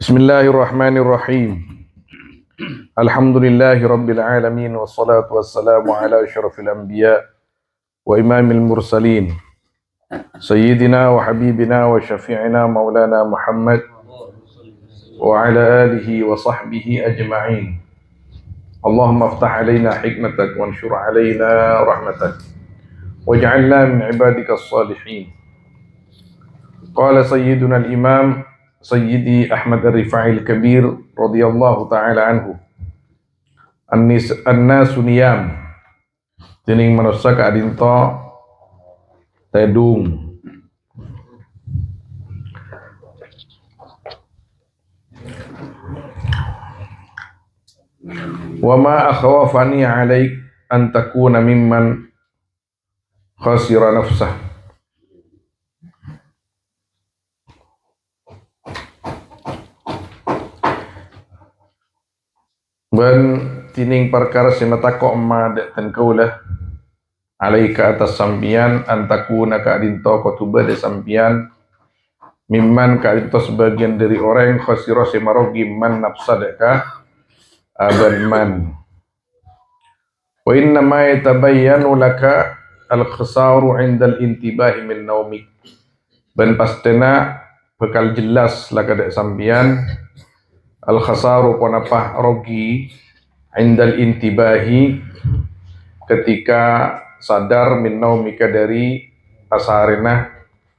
Bismillahirrahmanirrahim. Alhamdulillahi rabbil alamin wassalatu wassalamu ala asyrafil anbiya wa imamil mursalin sayyidina wa habibina wa syafi'ina maulana Muhammad wa ala alihi wa sahbihi ajma'in. Allahumma aftah alaina hikmatak wa anshur alaina rahmatak waj'alna min ibadika as-salihin. Qala sayyiduna al-imam Sayyidi Ahmad Ar-Rifai Al-Kabir radhiyallahu ta'ala anhu, An-nasu niyam, tining manusia kaadinto tedung. Wa ma akhawafani alaik an takuna mimman khasira nafsah. Ben tining perkara simatako emma dek tenkaulah alaika atas sampian antakuna kaadinto kotuba de sampian mimman kaadinto sebagian dari orang khasiro simarogi man nafsa deka aban man wa inna ma yatabayyanu laka al-khasaru indal intibahi min naumik. Ben pastena bekal jelas laka dek sampian al-khasaru ponapah rogi indal intibahi ketika sadar min naumika dari asarina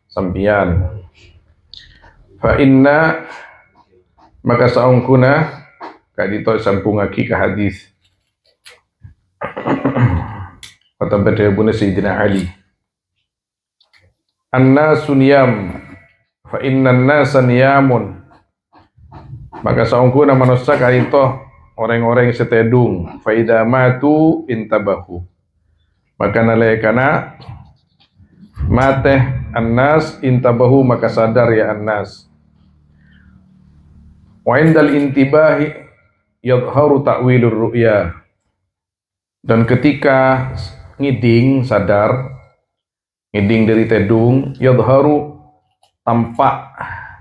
sampian. Fa inna maka saungkuna kadito sampungaki ke hadis kata bada Sayyidina Ali, an-nasu niyam fa inna an-nasa niyamun. Maka saungkuna manusia kadito orang-orang setedung fa idza matu intabahu. Maka nalaikana mate an-nas intabahu maka sadar ya an-nas. Wa indal intibahi yadharu ta'wilur ru'ya. Dan ketika ngiding sadar, ngiding dari tedung, yadharu tampak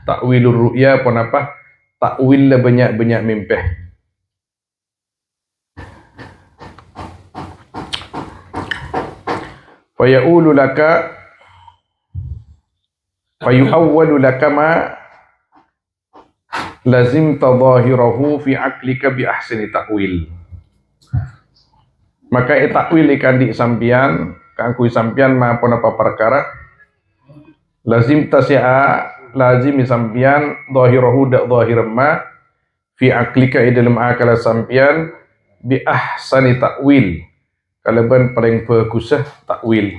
ta'wilur ru'ya ponapa takwil banyak-banyak mimpi. Fayaqulu laka fayu'awwalu laka ma lazim tadhahirahu fi aqlika bi ahsani takwil. Maka takwil ikan di sampian kangkui sampian ma apa perkara lazim tasya lazim sampian dhahirahu dak dhahir ma fi aqlika dalam akal sampian bi ahsani takwil kalaban paling bagusah takwil.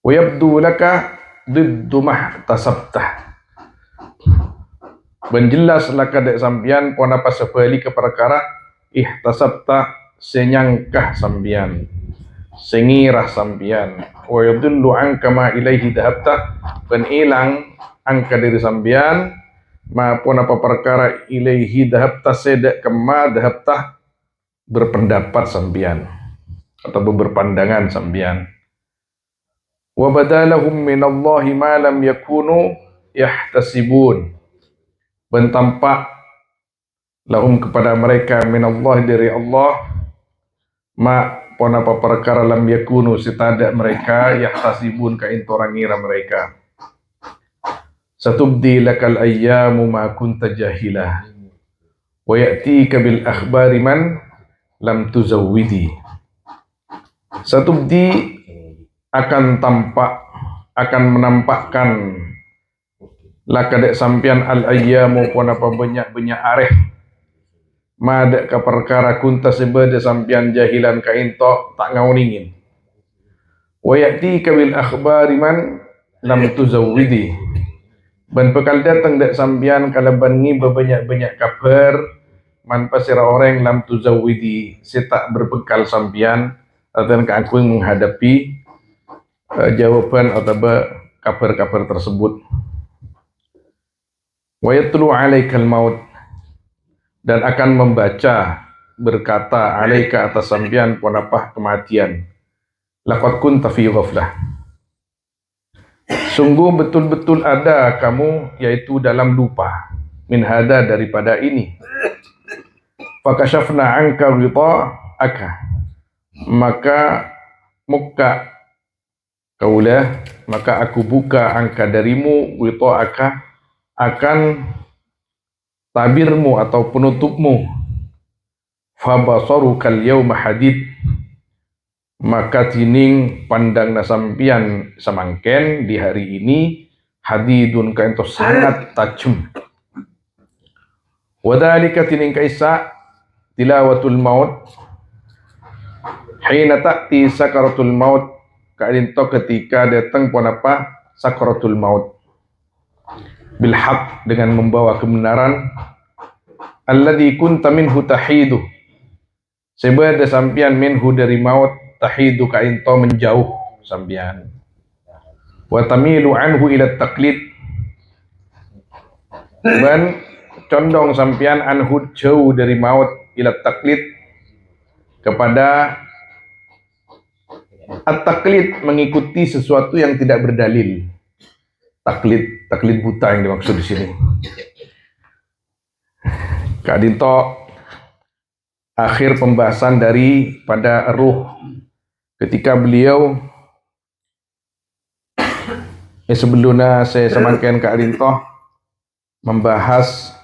Wa yabdu laka diddu mahtasabtah. Ben jelas laka dek sampian ponapa sebali ke perkara ihtasabta senyangkah sampian sengirah sampian. Wa yadullu anka ma ilaihi dahabta ben ilang angka dari sampian maupun apa perkara ilaihi dahabta sedek kema dahabta berpendapat sampian atau berpandangan sampian. Wa badalahum minallahi ma lam yakunu yahtasibun. Ben tampak lahum kepada mereka minallahi dari Allah ma pon apa perkara lam yakunu sitada mereka yahtasibun ka intorang ngira mereka. Satubdi lakal ayyamu ma kunta jahilah wa ya'tika bil akhbari man lam tuzawwidi. Satubdi akan tampak, akan menampakkan lakadek sampian al ayyamu pon apa banyak-banyak areh madek ka perkara kunta sebeda sampian jahilan ka into tak ngauningin. Wa ya'tika bil akhbari man lam tuzawwidi. Ben bekal datang dek sampian kalaban ngi banyak-banyak kabar man pasira orang lam tuzawwidi setak berbekal sampian dan keangkung menghadapi jawaban atau kabar-kabar tersebut. Wa yatlu alaikal maut. Dan akan membaca berkata alaika atas sampian ponapah kematian. Laqad kunta fi ghaflah. Sungguh betul-betul ada kamu yaitu dalam lupa. min hada, daripada ini. Fakashafna anka ghita'aka, maka aku buka angka darimu, ghita'aka, akan tabirmu atau penutupmu. Fabasarukal yawma hadid, maka tining pandang sampian samangken di hari ini hadidun kaento sangat tajam. Wadhalika tining kaisa tilawatul maut, hina ta'ti sakaratul maut, kainto ketika datang pun apa sakaratul maut, bil haq, dengan membawa kebenaran, alladzi kunta minhu tahidu, sebab sampian minhu dari maut, tahidu kainto menjauh sampian, wa tamilu anhu ila taqlid, dan condong sampian anhu jauh dari maut, ila taqlid, kepada at-taqlid, mengikuti sesuatu yang tidak berdalil. Taklid buta yang dimaksud di sini. Kak Dinto, akhir pembahasan daripada ruh, ketika beliau sebelumnya saya semakin Kak Dinto membahas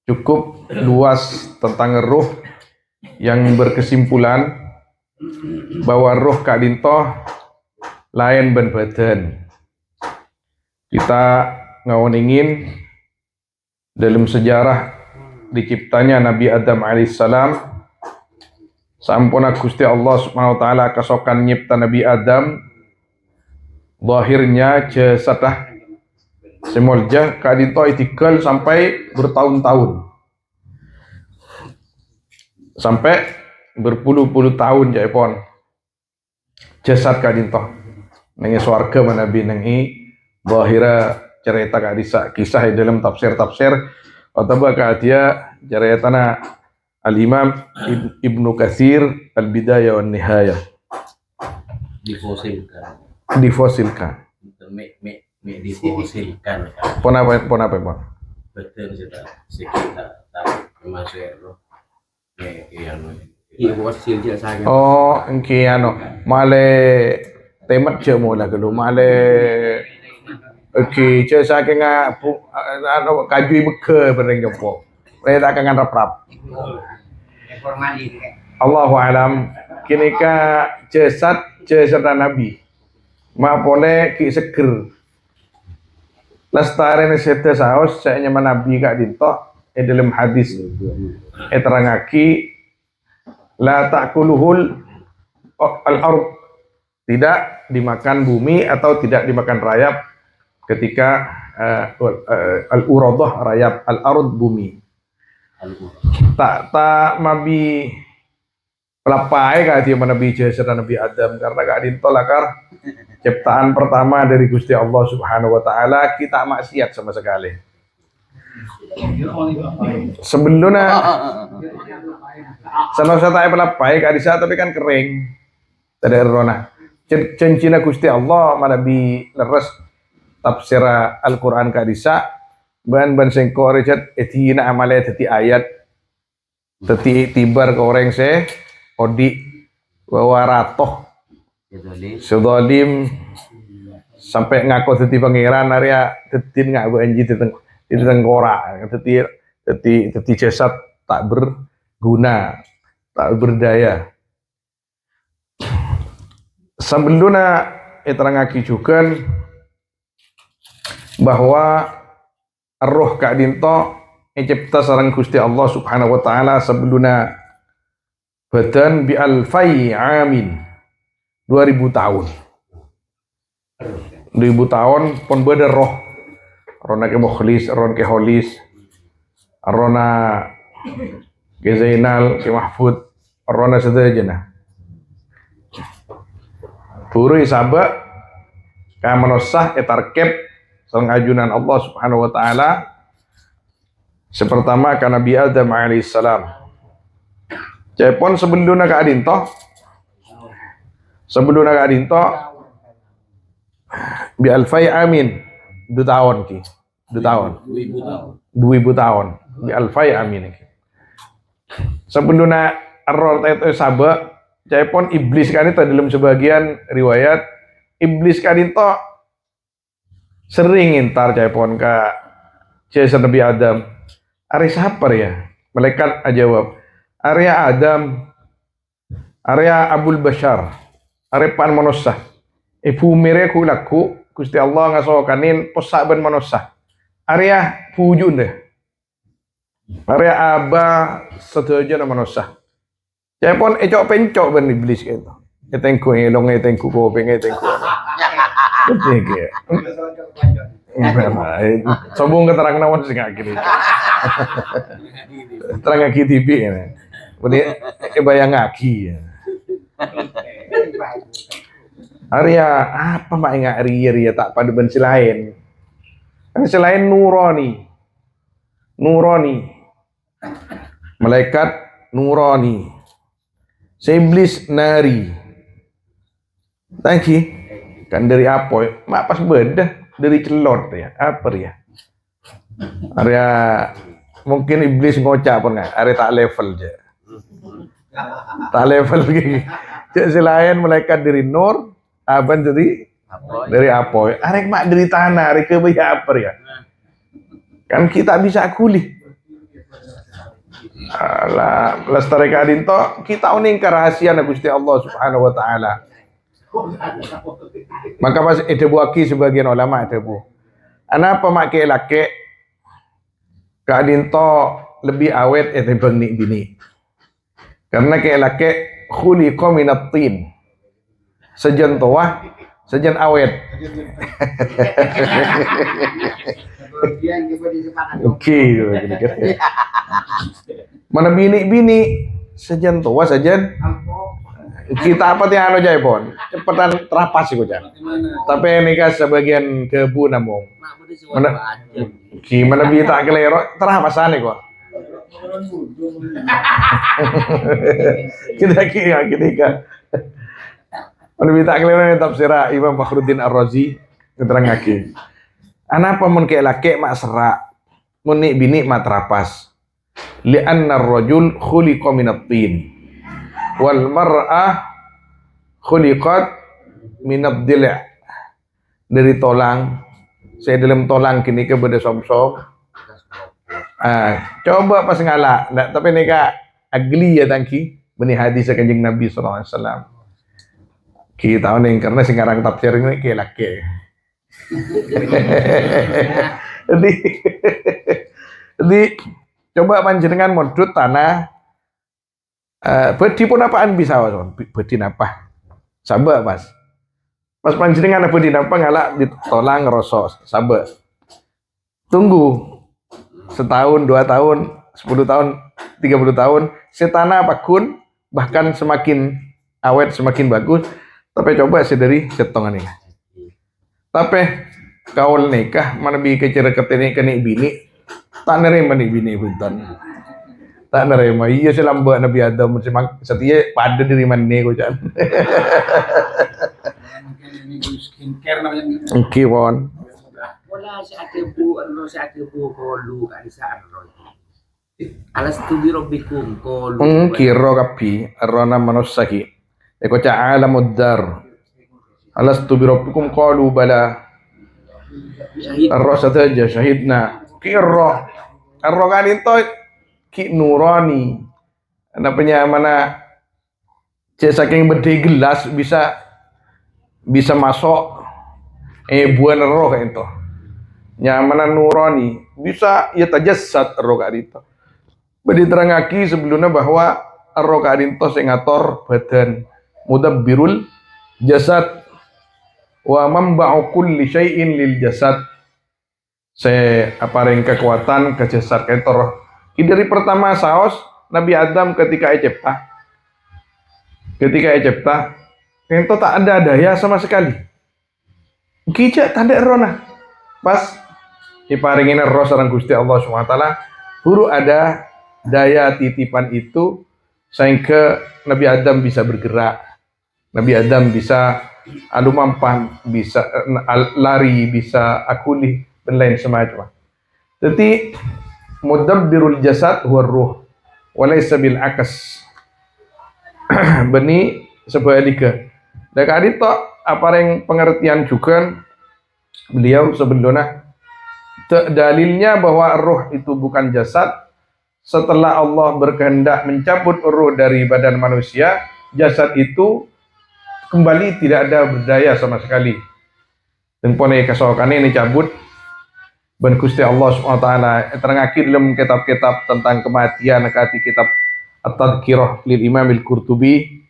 cukup luas tentang ruh, yang berkesimpulan bahwa ruh Kak Dinto lain ben badan. Kita ngawoningin dalam sejarah diciptanya Nabi Adam alaihissalam, sampuna Gusti Allah subhanahu wa ta'ala kasokan nyipta Nabi Adam, lahirnya jasadah semolja Kak Dinto itikal sampai bertahun-tahun, sampai berpuluh-puluh tahun jaipon jasad Kak Dinto nengi swarga manabi nengi bahira cerita Kak Disa kisah dalam tafsir atau Kak dia ceritana Al-Imam Ibnu Katsir Al-Bidayah wan Nihayah, difosilkan pon apa betul kita masuk oh engke male temat je mula kalau male okey je saking kajui beke bereng jopo saya tak akan rap Allahu alam. Kini ka jasad Nabi ma pole ki seger lestari nesete saos saya nyaman Nabi Kak Dinto dalam hadis terangaki la ta'kuluhul al-ard, tidak dimakan bumi atau tidak dimakan rayap ketika al-uradah rayap, al-ard bumi. Tak mabi pelapai Kak dia Nabi Jasad Nabi Adam, karena Kak Dinto lakar ciptaan pertama dari Gusti Allah Subhanahu wa taala, kita maksiat sama sekali. Sebelumnya sana saya pelapai Kak Disa tapi kan kering. Tadi rona. Cincina Gusti Allah manabi leres tafsir Al-Qur'an Kak Disa ban sengko recet etina amale teti ayat teti tibar ke orang se odi wawaratoh sedolim sampai ngaku teti pangeran area tetin ngak banji tentang korak teti jasad tak berguna, tak berdaya. Sebelumnya terangaki juga bahwa roh Kak Dinto cipta sareng Gusti Allah Subhanahu wa taala sebelumnya badan bi alfai amin 2000 tahun. 2000 tahun pun beda roh. Rona ke Mukhlis, Ron ke Holis, Rona ke Zainal, ke Mahfud, Rona saja nah. Puri sabak ka manosah etarkep sareng ajunan Allah Subhanahu wa taala sepertama ka Nabi Adam alaihissalam. Cepon sebelumnya Kak Dinto bi alfai amin 2 tahun ki 2 tahun. 2000 tahun. 2000 tahun. Bi alfai amin. Sebelumnya error itu sabak, saya pun iblis kan itu dalam sebagian riwayat iblis kan itu sering intar saya pun ke Jasa Nabi Adam. Ari siapa ya? Malaikat jawab, Arya Adam, Arya Abul Bashar, Arya Pan manusia. Ibu mire kulaku, Gusti Allah ngasokanin posaban manusia. Arya pujun deh. Arya Aba setuju nama manusia. Saya pun ecok pencok ben iblis gitu. Etengku ngelong, etengku kopeng, etengku. Betul ya. Sombong keterang nawan sih nggak gini. Terang ngaki TV ya. Boleh bayang ngaki ya. Arya apa mak nggak ria tak pada bensi lain. Kan selain nurani, malaikat nurani, iblis nari. Tangki kan dari apa? Mak pas bedah. Dari celot ya, apa ya? Area mungkin iblis ngocak pun nggak? Area tak level aja, tak level gini. Cek selain malaikat dari nur, aban dari apa? Area mak dari tanah, area kebaya apa ya? Kan kita bisa kuli. Alah, lestarikan dinto kita uning rahasia Gusti Allah Subhanahu Wa Taala. Maka pas itu buaki sebagian ulama itu bu. Anapa make laki kadinto lebih awet itu bini. Karena ke laki khuliqa minat tin. Sejen tua, sejen awet. Oke, mana bini sejen tua sejen kita apa tiang anu jai pon cepetan terapas sih kujan tapi ini kan sebagian kebu namung mana gimana bi tak kelero terapasan nih kok kita kan mana bi tak kelero nih tafsirah Imam Fakhruddin Ar-Razi keterang ngaki anapa mun kayak laki mak serak mun nik bini mak terapas li'anna ar-rajul khuliqa minat tin wal mar'ah khuliqat minad dil' dari tolang. Saya dalam tolang kini ke beda som-som. Coba pas ngalah, ndak tapi nika agli ya tangki benih hadis Kanjeng Nabi sallallahu alaihi wasallam. Kita tahu nih karena singarang tafsir ini ke laki. Jadi coba panjenengan modut tanah bedi pun apaan bisa bedi apa sabar mas panjenengan bedi apa ngalak ditolang ngerosot sabar tunggu setahun 2 tahun 10 tahun 30 tahun setanah apapun bahkan semakin awet semakin bagus tapi coba dari setongan ini tapi kaul nikah mana bi kecereket ini kena bini tak nerima nih bini buntan tak nerima iya selamba Nabi Adam setia pada diri mana kau jangan skincare namanya oke pon wala si ate bu kolu kan sa arro alas tu bi rabbikum kolu kiro kapi arrona manusaki eko ta'ala muddar alas tu bi rabbikum qalu bala arro saja syahidna kiro arro kan itu ki nurani namanya mana saking bede gelas bisa masuk buan roh kayak itu nyamana nurani bisa ya tajassad roh kayak itu diterangaki sebelumnya bahwa roh kayak itu sing ngatur badan mudabbirul jasad wa mamba'u kulli syai'in lil jasad saya apareng kekuatan ke jasad kayak itu roh dari pertama saos Nabi Adam ketika Ecipta itu tak ada daya sama sekali kijak tanda rona pas diparingin roh sareng Gusti Allah SWT huru ada daya titipan itu sehingga Nabi Adam bisa bergerak Nabi Adam bisa adu mampan bisa lari bisa akuli dan lain semacam Jadi mudabbirul jasad huwa ruh walaysa bil akas. Beni sebaliknya. Dan kali itu apa yang pengertian juga beliau sebelumnya dalilnya bahwa roh itu bukan jasad. Setelah Allah berkehendak mencabut roh dari badan manusia, jasad itu kembali tidak ada berdaya sama sekali. Dan pone kasokane ini cabut ben Gusti Allah Subhanahu wa taala terangake dalam kitab-kitab tentang kematian kati kitab At-Tadhkirah lil Imam Al-Qurtubi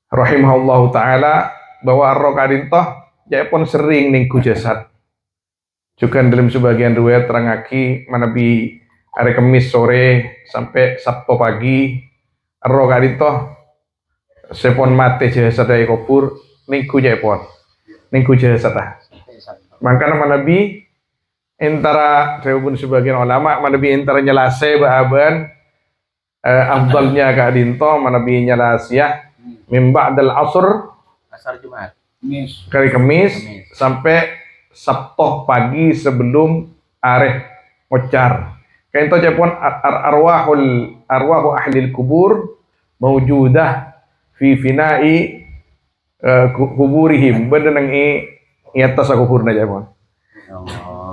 rahimahullahu taala bahwa roh kadintoh pun sering ning jasad. Juga dalam sebagian riwayat terangake manabi hari Kamis sore sampai Sabtu pagi roh kadintoh sepon mate jasad ay kubur ning jepon ning jasad. Maka manabi antara pun sebagian ulama manabi antara nyelase bahaban afdalnya kadintoh manabi nyelasiyah min ba'dal asr Asar Jumat. kali Kamis sampai Sabtu pagi sebelum areh ngocar. Kain to cepon arwahu ahlil kubur maujudah fi fina'i kuburihim bedenang i atas kuburna cepon.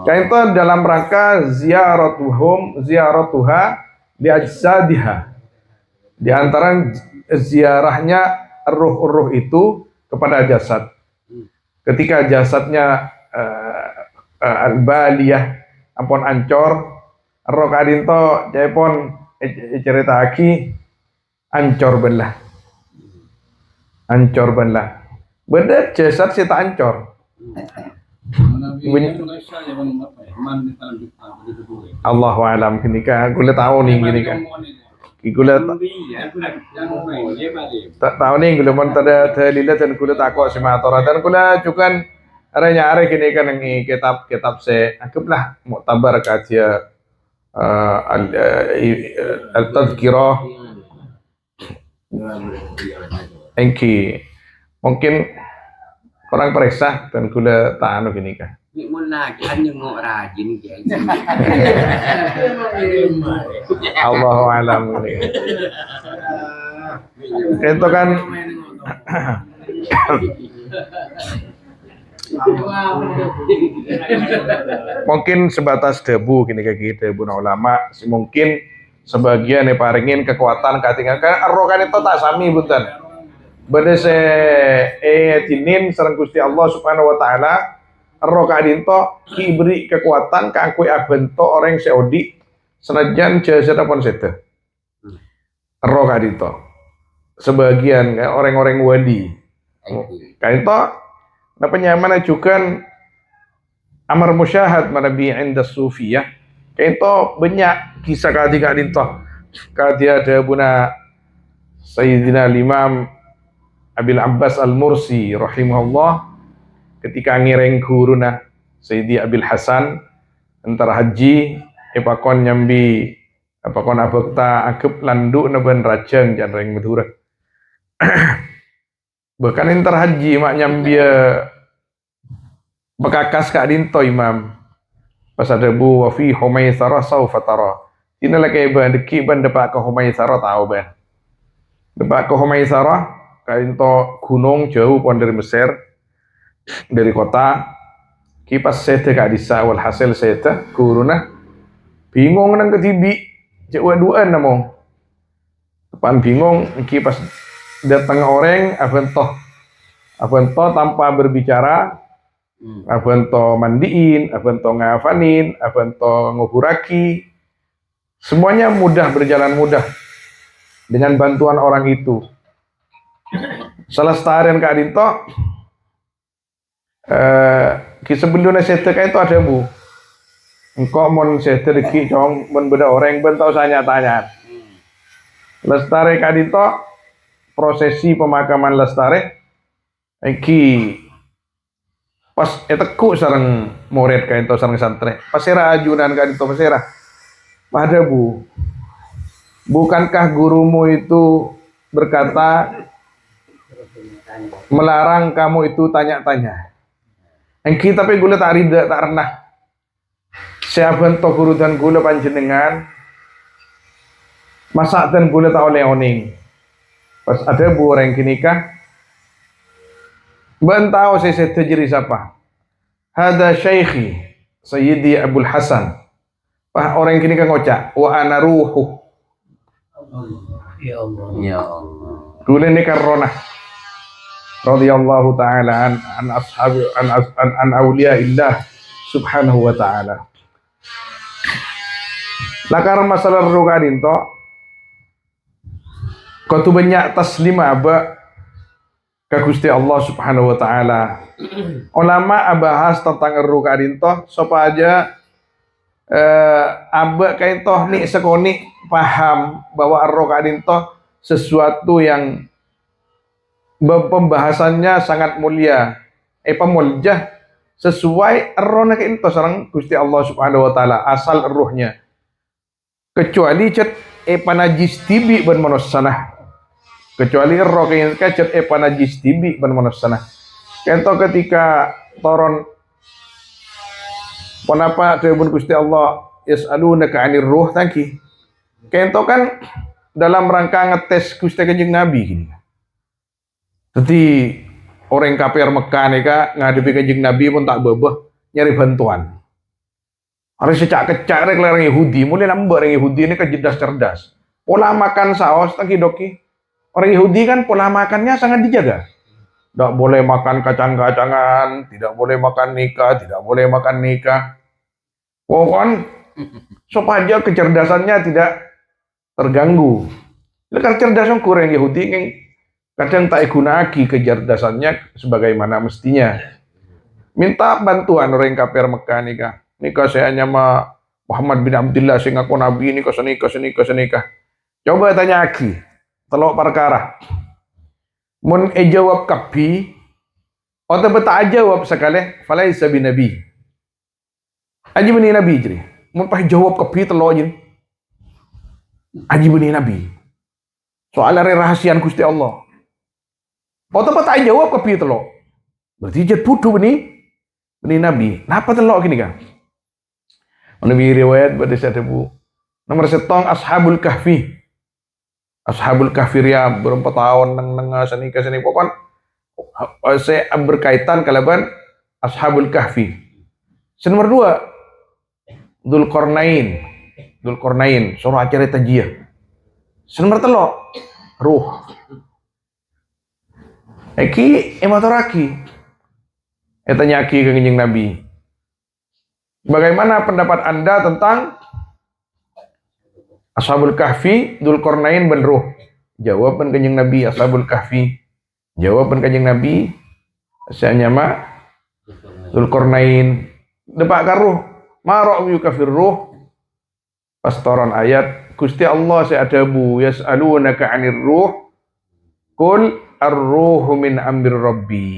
Kain to dalam rangka ziyaratuha di ajsadiha. Di antara ziarahnya ruh-ruh itu kepada jasad. Ketika jasadnya al-baliyah ampun ancor, roh kadinto cepon cerita aki ancor belah. Ancor belah. Beda jasad sih tak ancor. Allahu alam gini kan, gue tahu nih gini kan. Gue tak tahu nih gue mau tada dalilnya dan gue takut sama dan gue juga arahnya arah gini kan yang kitab se anggaplah muktabar kajian al-tadhkirah engki mungkin kurang periksa dan gue tak anu gini kan. Ni muna kan yung rajin guys. Allahu alam ini. Itu kan mungkin sebatas debu gini kayak gitu debu ulama mungkin sebagian paringin kekuatan katingan kan rokan itu tak sami bunten. Bade se tinin sareng Gusti Allah Subhanahu wa taala roh kadinto kiberi kekuatan kangkui abento orang seodi senajan jasa pun sete roh kadinto sebagian orang-orang wali kadinto nah penyaman juga amar musyahad manabi inda sufiyah kadinto banyak kisah kadinto kadia ada buna Sayyidina Imam Abil Abbas Al-Mursi rahimahullah ketika ngireng guruna Sayyidi Abil Hasan antara haji epakon nyambi epakon abekta agep landu neben rajang janreng Madura bahkan antara haji mak nyambi bekakas kak dinto imam pas ada bu wafi Humaysarah saufatara ini lagi deki ban depak ke Humaysarah tahu ben depak ke Humaysarah kak dinto gunung jauh pon dari Mesir dari kota kipas sete kak disa wal hasil sete kuruna bingung nang ketibi cek waduan namong depan bingung kipas datang orang avento tanpa berbicara avento mandiin avento ngafanin avento nguburaki semuanya mudah berjalan mudah dengan bantuan orang itu salah setarian kak dinto sebelumnya setek itu ada bu engkau mon setek deki cong mon beda orang bentau tanya lestari kadito prosesi pemakaman lestari iki pas eteku sareng murid kadito sareng santri pasera ajunan kadito pasera pada bu bukankah gurumu itu berkata melarang kamu itu tanya-tanya. Engki tapi gue tak rida tak renah. Siapan to guru dan gula panjenengan masak dan gula tak oleh oning. Pas ada bu orang kini kah bentau saya terjadi siapa? Hada syaikhi Sayyidi Abdul Hasan. Pak orang kini kan ngocak wa ana ruhu. Ya Allah. Ya Allah. Gula ni karona radhiyallahu taala an ashabi an auliya illah subhanahu wa taala. Lakar masalah ruh kadin to kau tu banyak taslima aba ka Gusti Allah subhanahu wa taala. Ulama bahas tentang ruh kadin to sapa aja aba kain toh ni sekoni paham bahwa ruh kadin to sesuatu yang pembahasannya sangat mulia. Pemuljah sesuai roh kain to sareng Gusti Allah subhanahu wa taala asal ruhnya. Kecuali cet panajis tibi ban manussanah. Kecuali roh kain cet panajis tibi ban manussanah. Kento ketika toron kenapa terbun Gusti Allah yas'alunaka 'anir ruh tangki. Kento kan dalam rangka ngetes Gusti Kanjeng Nabi gini. Jadi orang kafir Mekah nika ngadepi Kanjeng Nabi pun tak bebeh nyari bantuan. Harus secak-kecak rek orang Yahudi, mulai nambah orang Yahudi ini kejedas cerdas. Pola makan saos tangki doki. Orang Yahudi kan pola makannya sangat dijaga. Tidak boleh makan kacang-kacangan, tidak boleh makan nikah, tidak boleh makan nikah. Pokoknya supaya kecerdasannya tidak terganggu. Lekar cerdas kurang Yahudi yang kadang tak gunaki kecerdasannya sebagaimana mestinya. Minta bantuan orang kafir Mekah nikah. Nikah saya nyama Muhammad bin Abdullah sing ngaku nabi nikah senikah. Coba tanya aki, telok perkara. Mun jawab kapi, atau tak jawab sekali, falaisa bin nabi. Aji bani nabi jadi. Mun pas jawab kapi telok jadi. Aji bani nabi. Soal rahasian Gusti Allah. Atau tak jawab kapi telok. Berarti jadi putu bani nabi. Napa telok gini kan? Nabi riwayat pada satu bu. Nomor setong Ashabul Kahfi. Ashabul Kahfi ya berapa tahun neng seni pokon saya berkaitan kalaban Ashabul Kahfi. Nomor dua Dzulqarnain suruh acara tajiyah. Nomor telo ruh. Eki ematoraki. Etanya aki ke Kanjeng Nabi. Bagaimana pendapat Anda tentang Ashabul Kahfi, Dzulqarnain ben ruh? Jawaban Kanjeng Nabi Ashabul Kahfi. Jawaban Kanjeng Nabi saya nyama Dzulqarnain. Depak karuh, marok yu kafir ruh. Pastoran ayat Gusti Allah seadabu yas'alunaka 'anir ruh. Qul ar-ruhu min amri rabbi.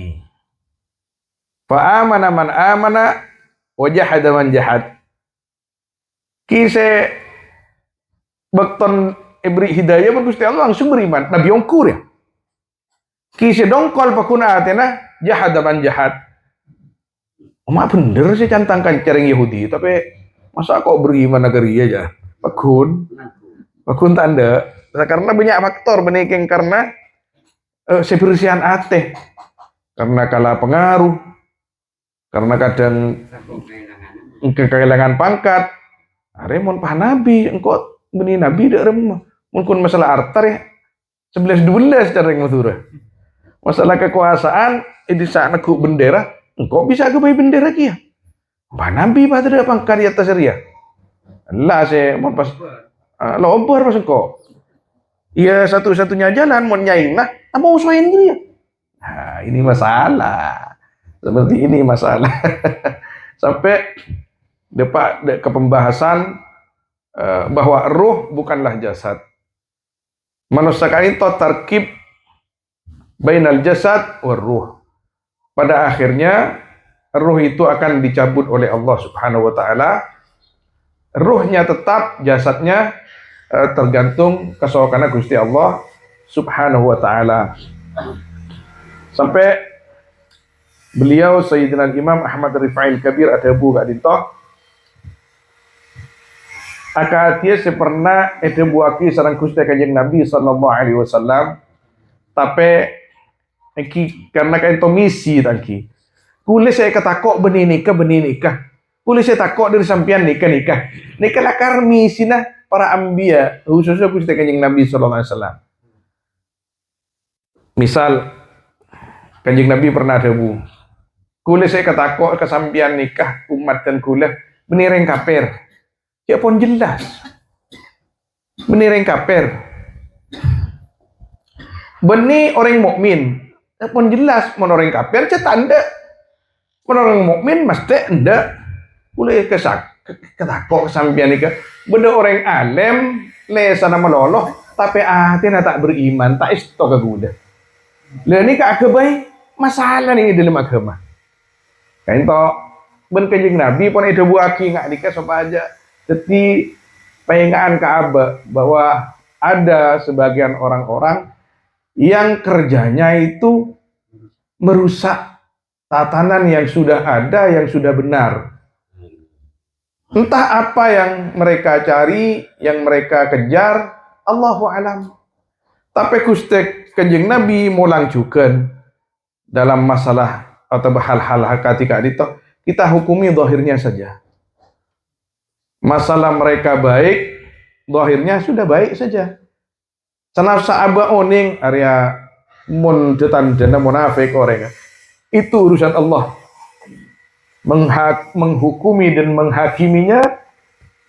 Fa amana man amana wajah ada man jahat. Kise bakton ibri hidayah pun Gusti Allah langsung beriman. Nabi ongkur ya. Kise dongkol pakuna atena jahat man jahat. Mak bener sih cantangkan cereng Yahudi, tapi masa kok beriman negeri aja. Pakun tanda. Karena banyak faktor beneking karena sebersihan ate. Karena kalah pengaruh. Karena kadang kehilangan pangkat. Remon pah nabi, engkau beni nabi dak rem. Mungkin masalah artar ya. 11-12 cara yang Madura. Masalah kekuasaan di saat aku bendera, engkau bisa ke bayi bendera kia. Pah nabi pah ada pangkat di atas ria. Allah saya mau pas lobar pas engkau. Iya satu-satunya jalan mau nyaing lah, mau usahain dia. Nah, ini masalah. Seperti ini masalah. Sampai ke pembahasan bahwa ruh bukanlah jasad. Manusia itu tarkib bainal jasad war ruh. Pada akhirnya ruh itu akan dicabut oleh Allah Subhanahu wa taala. Ruhnya tetap, jasadnya tergantung kesokannya Gusti Allah Subhanahu wa taala. Sampai beliau Sayyidina Imam Ahmad Rifa'il Kabir ada bu gak dintoh akatia pernah itu buaki sarang Gusti Kanjeng Nabi sallallahu alaihi wasallam tapi karena kain misi tangki kule saya ketakok benih nikah kule saya takok dari sampian nikah lakar misi nah para ambia khususnya Gusti Kanjeng Nabi sallallahu alaihi wasallam. Misal Kanjeng Nabi pernah debu kule saya ketakok kesampian nikah umat dan kule benireng kaper ya pun jelas benireng kaper benih orang mukmin ya pun jelas mon orang kaper tanda mon orang mukmin mesti ndak kule ketakok kesampian nikah benda orang alim lesana meloloh tapi atina tak beriman tak isto ke gula lah ni ka agama masalah ni dalam agama kain to ben Kanjeng Nabi pun ada buaki ngak dikah sapa aja jadi pengaan Ka'bah bahwa ada sebagian orang-orang yang kerjanya itu merusak tatanan yang sudah ada yang sudah benar. Entah apa yang mereka cari, yang mereka kejar, Allahu alam. Tapi Gusti Kanjeng Nabi mulang juga dalam masalah atau hal-hal ketika itu kita hukumi zahirnya saja. Masalah mereka baik, zahirnya sudah baik saja. Senasa aba oning area mun detan dana munafik orang. Itu urusan Allah. Menghukumi dan menghakiminya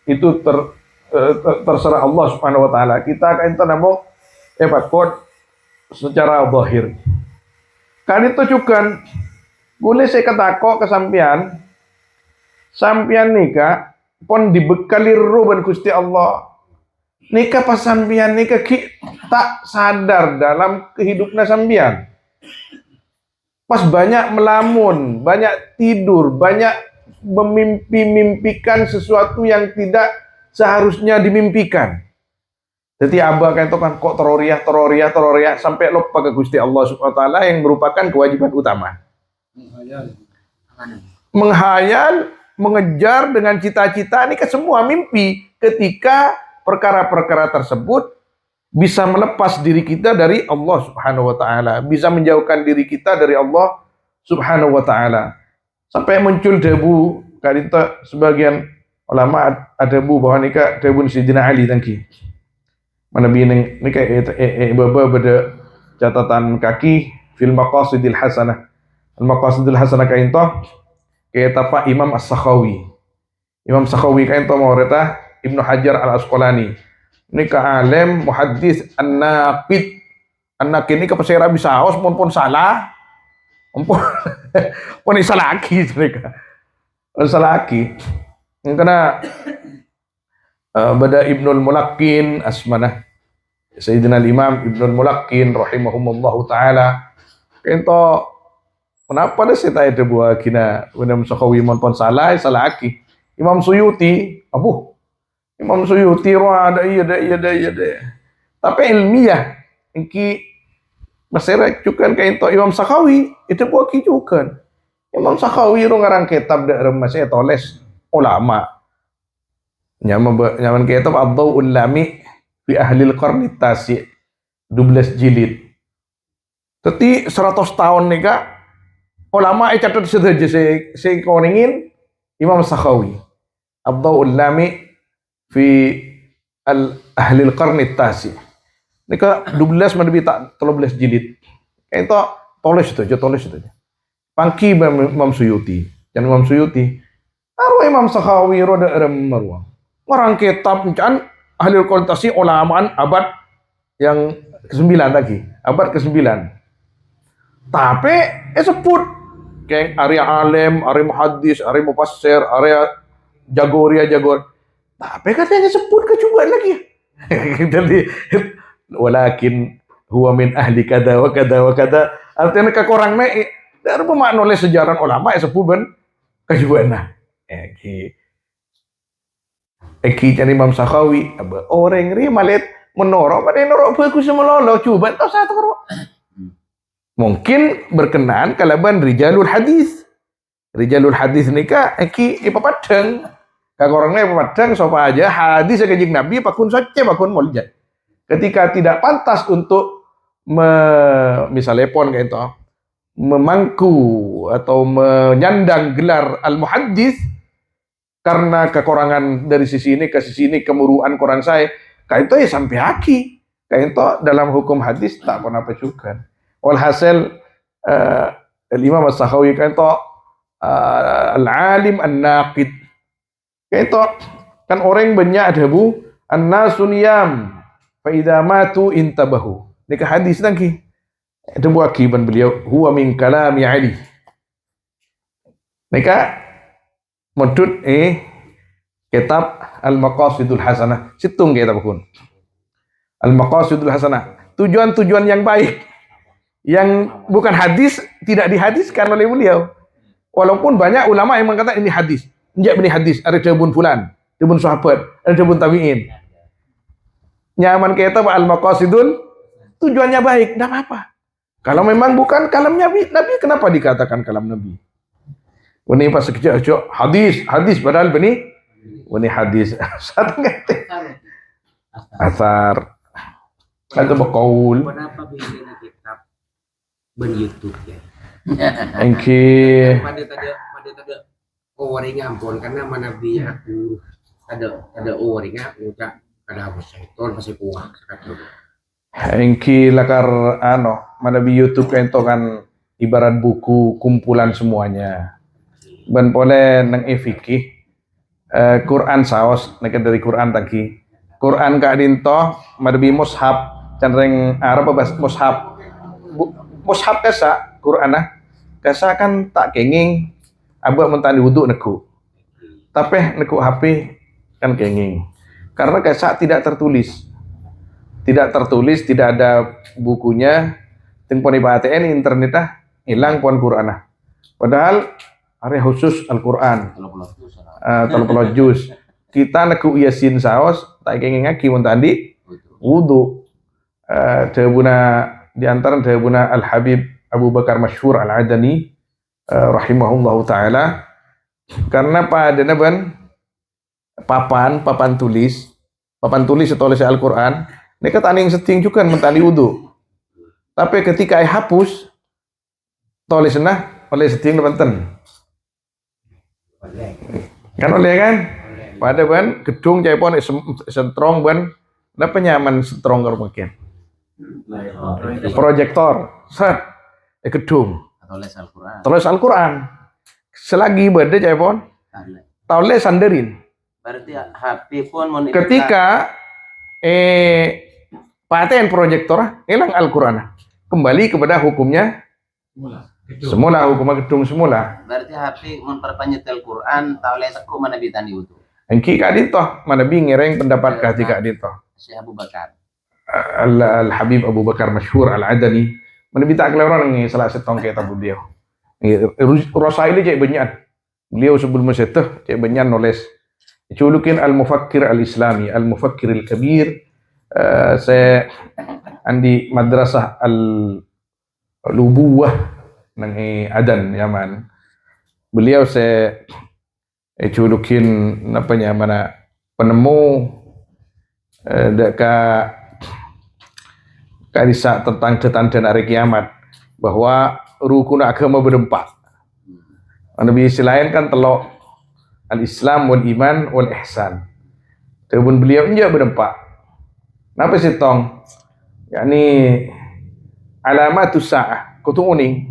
itu terserah Allah Subhanahu wa taala. Kita akan tanamo kod secara zahir. Kan itu juga boleh saya ketakok kesampian sampian nikah pon dibekali ruban Gusti Allah nikah pas sampian nikah tak sadar dalam kehidupan sampian pas banyak melamun, banyak tidur, banyak memimpikan sesuatu yang tidak seharusnya dimimpikan. Jadi abah kan itu kan kok teroriah sampai lupa ke Gusti Allah Subhanahu wa taala yang merupakan kewajiban utama. Menghayal, mengejar dengan cita-cita ini kan semua mimpi ketika perkara-perkara tersebut bisa melepas diri kita dari Allah Subhanahu wa taala, bisa menjauhkan diri kita dari Allah Subhanahu wa taala. Sampai muncul debu kadita sebagian ulama ada debu bahwa nikah debu Sayyidina Ali tangki. Mana bineng nikah baba pada catatan kaki fil maqasidil hasanah. Al maqasidil hasanah kain to kata Pak Imam As-Sakhawi. Imam Sakhawi kain to mau reta Ibnu Hajar Al-Asqalani. Nikah alim muhaddis an-naqid ini kapasera bisa haus pun salah pun salah lagi mereka salah lagi karena bada Ibnul Mulaqqin asmana Sayyidina Imam Ibnul Mulaqqin rahimahumullahu taala kento kenapa ada saya itu buah kina Imam Sakhawi pun salah lagi Imam Suyuti Imam Suyuti ada iya. Tapi ilmiah iki masih cukan kain to Imam Sakhawi itu buat cukan. Imam Sakhawi ro ngarang kitab dak masih toles ulama. Nyaman kitab Ad-Dawul Lami fi Ahlil Qarni Tasi 12 jilid. Tapi 100 tahun nih kak ulama catat saja saya koningin Imam Sakhawi Ad-Dawul Lami fi Ahlil Qarni Tasi. Nika 12 manabi tak 13 jilid. Itu tulis itu aja. Pangki Imam Suyuti. Dan Imam Suyuti. Arwah Imam Sakhawi roda marwah. Orang kitab can Ahlil Qarni Tasi ulamaan abad yang ke-9 lagi. Abad ke-9. Tapi sebut kayak area alim, area muhaddis, area mufassir, area jagoria. Tapi katanya sebut kecoba lagi. Jadi walakin huwa min ahli kada wa kada. Artinya kekorang naik dari pemakna oleh sejarah ulama sebut ben kecoba jadi Imam Sakhawi orang ri malet menorok pada norok bagus melolo coba tahu satu karo. Mungkin berkenaan kalaban rijalul hadis nikah ipapadeng Kak orangnya padang sapa aja hadis kanjeng Nabi pakun saja pakun muljat. Ketika tidak pantas untuk misalnya pon kayak itu memangku atau menyandang gelar al-muhaddis karena kekurangan dari sisi ini ke sisi ini, kemuruan kurang saya, kayak itu ya sampai haki. Kayak itu dalam hukum hadis tak pernah juga. Walhasil Imam As-Sakhawi kayak itu al-alim an-naqid. Kayak itu kan orang banyak ada bu an-nasu niyam fa idza matu intabahu. Ini ke hadis lagi. Ada buah akiban beliau huwa min kalami Ali. Nika modut kitab Al-Maqasidul Hasanah. Situng kitab pun. Al-Maqasidul Hasanah. Tujuan-tujuan yang baik. Yang bukan hadis, tidak dihadiskan oleh beliau. Walaupun banyak ulama yang mengatakan ini hadis. Enggak ini hadis. Ada jabun fulan. Jabun sahabat. Ada jabun tabi'in. Nyaman kitab Al-Maqasidul. Tujuannya baik. Tidak apa-apa. Kalau memang bukan kalam Nabi, kenapa dikatakan kalam Nabi? Ini pas sekejap hadis padahal ini hadis. Satu ngete. Asar. Ada berkaul. Kenapa bikin kitab ben YouTube ya? Engki. Pada orang ngampun karena mana Nabi aku ada orang aku tak ada apa syaitan pasti kuat sekali. Engki lakar mana di YouTube itu kan ibarat buku kumpulan semuanya. Ben boleh nang fikih Quran saos nek dari Quran tadi. Quran ka dinto madabi mushaf cendereng Arab bahasa mushaf. Mushaf kasa Quran kasa kan tak kenging abah mentani wudu neku. Tapi neku HP kan kenging. Karena kasa tidak tertulis. Tidak tertulis, tidak ada bukunya. Ting pon ibaten internet hilang pon Quran. Padahal area khusus Al-Quran. 30 juz. Kita neku Yasin saos tak kenging ngaki mun tadi wudu. Debuna di antara debuna Al-Habib Abu Bakar Masyhur Al-Adani rahimahullahu taala karena pada naban papan tulis tulis Al-Quran ini taning seting juga mentali wudu. Tapi ketika hapus tulisnya oleh seting benten. Kan oleh kan? Pada ban gedung cepon strong ban napa nyaman stronger mungkin. Proyektor set gedung. Tulis Al-Quran. Selagi beda cepon tulis sanderin. Berarti HP pun ketika paten proyektor hilang Al-Quran kembali kepada hukumnya semula hukum gedung semula. Berarti HP memperpanjat Al-Quran tahu lesak mana bitani itu. Engki kak dito mana ngereng pendapat ketika dito. Syekh Abu Bakar. Al-Habib Abu Bakar Masyhur Al-Adani mana bita kelewatan ngi salah setong kitab beliau. Rasaili cek banyak. Beliau sebelum seteh cek banyak nulis. Culukin Al-Mufakkir Al-Islami, Al-Mufakkir Al-Kabir. Saya andi madrasah Al-Lubuwah nang Adan Yaman. Beliau saya culukin napanya mana penemu kadisa tentang tanda hari kiamat bahwa rukun agama berempat. Nabi lain kan telok al-Islam wal iman wal ihsan. Terbun beliau enggak berempat. Napa sih tong? Yakni alamatus sa'ah, kutu uning.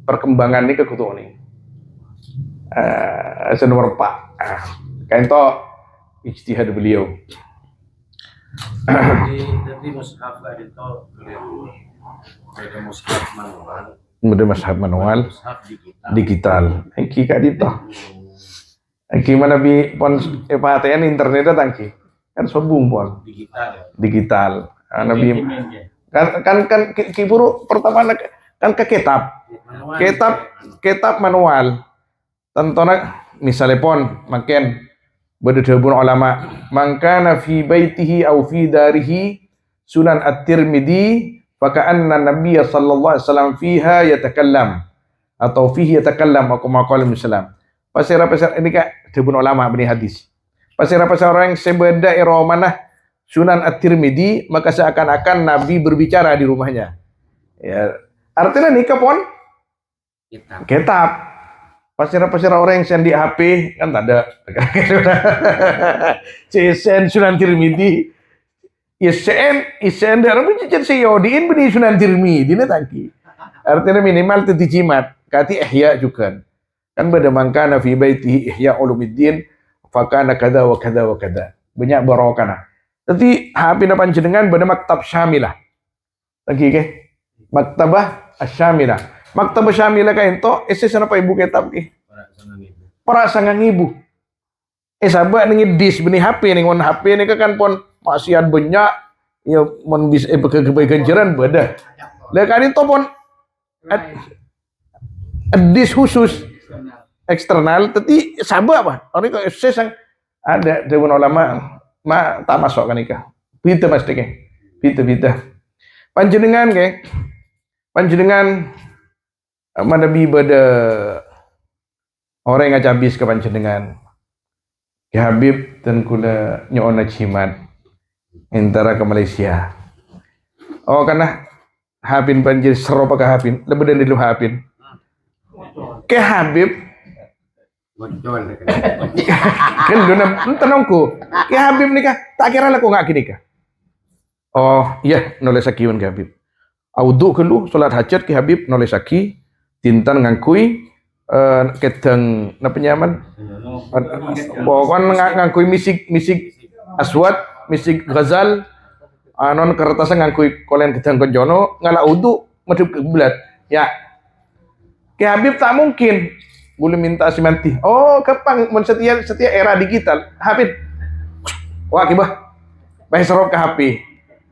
Perkembangan ini ke kutu uning. Nomor 4. Kain to ijtihad beliau. Jadi mushaf itu ada mushaf manual. Kemudian mushaf manual, Mushaf digital. Iki kak dito. Iki mana bi pon PATN internet tangki. Kan sombong pon. Digital. Nabi kan kiburu pertama kan ke kitab manual. Tentona misalnya pon makin berdebun ulama mangkana fi baitihi au fi darihi Sunan At-Tirmidzi faka'anna Nabiy sallallahu alaihi wasallam fiha yatakallam atau fihi yatakallam aku maqal muslim. Pasir ini kak debun ulama bini hadis. Pasir-pasir orang sebeda iromanah Sunan At-Tirmidzi, maka seakan-akan Nabi berbicara di rumahnya. Ya, artinya nikah pun Kitab. kitab. Pasir-pasir orang yang sendi HP kan tak ada. Cesen Sunan Tirmidzi. Isen darah pun cincin seyodiin beni Sunan Tirmidzi ini tangki. Artinya minimal teti jimat. Kati ihya juga. Kan beda mangkana fi baiti ihya ulumuddin fakana kada wa kada wa kada. Banyak barokana. Tapi HP na panjenengan beda maktab syamilah. Lagi ke? Maktabah asyamilah. Maktabah syamilah kain to ese sana pa ibu kitab ke. Para sangang ibu. Sabak ning dis benih HP ning on HP ni kan pon maksiat banyak ya mon bisa keganjaran beda. Lah kan itu pon dis khusus eksternal tapi sabak apa? Orang kok sang ada dewan ulama tak masuk kan nikah. Bita pasti ke. Bita. Panjenengan ke? Panjenengan manabi beda orang yang habis ke panjenengan. Ki Habib dan kula nyona cimat antara ke Malaysia. Oh karena Habib banjir seropa ke Habib, lebih dari lu Habib. Ke Habib Bocor kan dona tenangku. Ke Habib nikah, tak kira lah kok ngak nikah. Oh iya noleh sakiwan ke Habib. Audu kelu salat hajat ke Habib noleh saki tintan ngangkui keteng napa nyaman pokoknya ngangkui misik aswad misik ghazal anon kertasnya ngangkui kolen keteng konjono ngala udu madhep ke kiblat ya ke Habib tak mungkin boleh minta simanti oh kepang setia era digital Habib wah kibah bae serok ke HP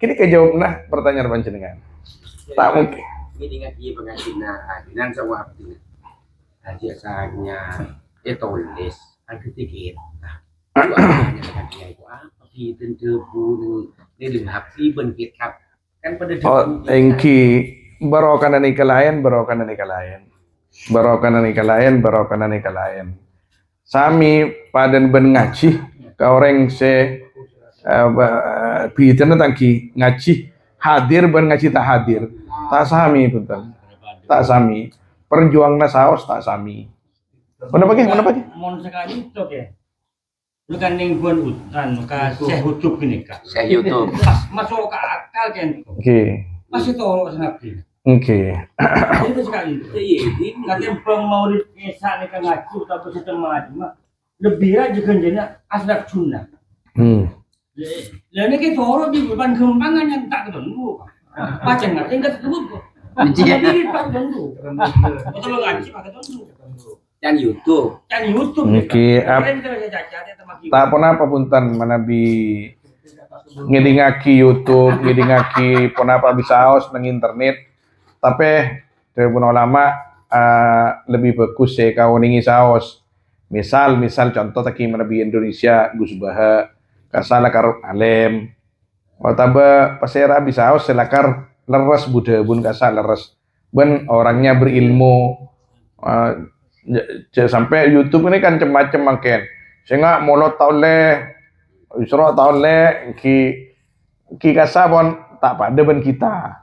kini kejawab nah pertanyaan panjenengan tak mungkin ini dengan dia pengasihna adinan sama abdi biasanya tulis ada dikit itu hanya dengan dia itu apa di debu ini dengan hati bentuk kan pada oh engki barokan nikah lain sami padan ben ngaji ka orang se bidan tangki ngaji hadir ben ngaji tak hadir tak sami betul tak sami perjuangna saos tak sami. Mana pagi? Mon sekali itu ya. Lu kan ning buan hutan, maka Syekh YouTube gini kak. Syekh YouTube. Masuk ke akal kan. Oke. Masih tahu sangat. Oke. Itu sekali. Iya, katanya bang mau di desa nih kan ngaji tapi setengah cuma lebih aja genjanya asrak sunnah. Lah ini kita orang di depan kembangan yang tak ketemu. Baca nggak? Enggak ketemu. Jadi pak ketemu. Betul ngaji pak ketemu. Dan YouTube. Oke. Tak apa punten manabi ngedingaki YouTube, ngedingaki pun apa bisa aus nang internet. Tapi dari pun ulama lebih bagus ya kau ningi saos. Misal contoh taki manabi Indonesia Gus Baha kasala karo alim. Wataba pasera bisa aus selakar leres Buddha bun kasar leres. Ben orangnya berilmu. Sampai YouTube ini kan macam-macam makin. Sehingga mulut taule, isra taule ki kasabon tak pada ben kita.